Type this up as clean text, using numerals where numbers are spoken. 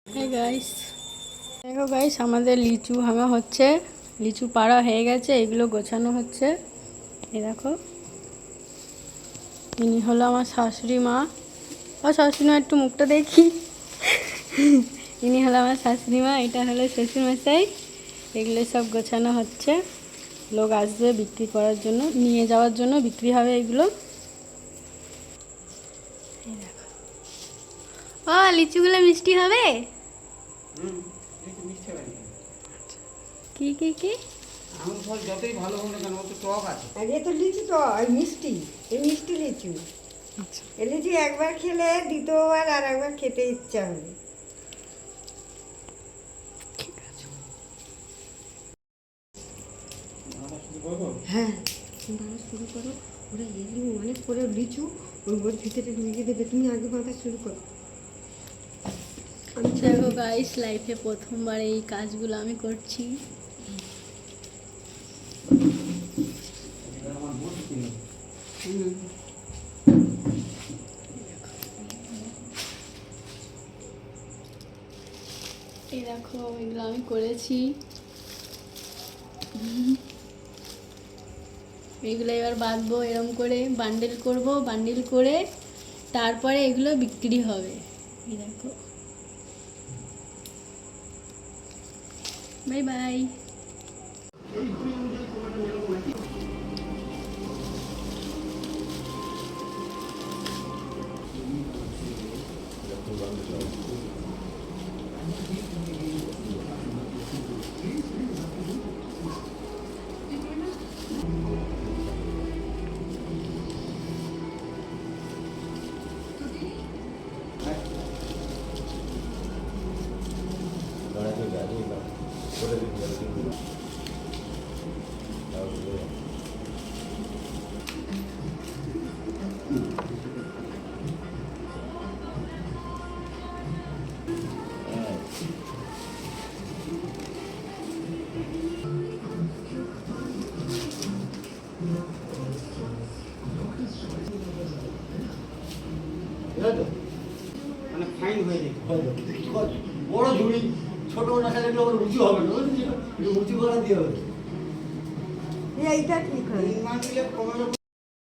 দেখো গাইস, আমাদের লিচু ভাঙা হচ্ছে, লিচু পাড়া হয়ে গেছে, এগুলো গোছানো হচ্ছে। এই দেখো, ইনি হলো আমার শাশুড়ি মা। ও শাশুড়ি মা, একটু মুখটা দেখি। ইনি হলো আমার শাশুড়ি মা, এটা হলো শ্বশুরমশাই। এগুলো সব গোছানো হচ্ছে, লোক আসবে বিক্রি করার জন্য, নিয়ে যাওয়ার জন্য, বিক্রি হবে এগুলো। এই দেখো, ও লিচুগুলো মিষ্টি হবে। কি কি কি আঙুর ফল যতই ভালো হোক না কেন, ও তো টক আছে। আর এ তো লিচু তো মিষ্টি, এই মিষ্টি লিচু। আচ্ছা, এ লিচু একবার খেলে দ্বিতীয়বার আর একবার খেতে ইচ্ছা হবে। ঠিক আছে। হ্যাঁ, বাঁধা শুরু করো। ওরা এলি অনেক করে লিচু ওর ভিতরে ঢুকিয়ে দেবে, তুমি আগে বাঁধা শুরু করো। দেখো গাইস, লাইফে প্রথমবার এই কাজগুলো আমি করছি। এই দেখো, এগুলো আমি করেছি। এগুলো এবার বাঁধবো, এরম করে বান্ডিল করব, বান্ডিল করে তারপরে এগুলো বিক্রি হবে। এই দেখো, বাই বাই। মানে ফাইন হয়ে যেত। বড় ঝুড়ি ছোট না থাকলে আবার উঁচু হবে না, উঁচু করা দিয়ে হবে। এইটা ঠিক হয়। না দিলে কমে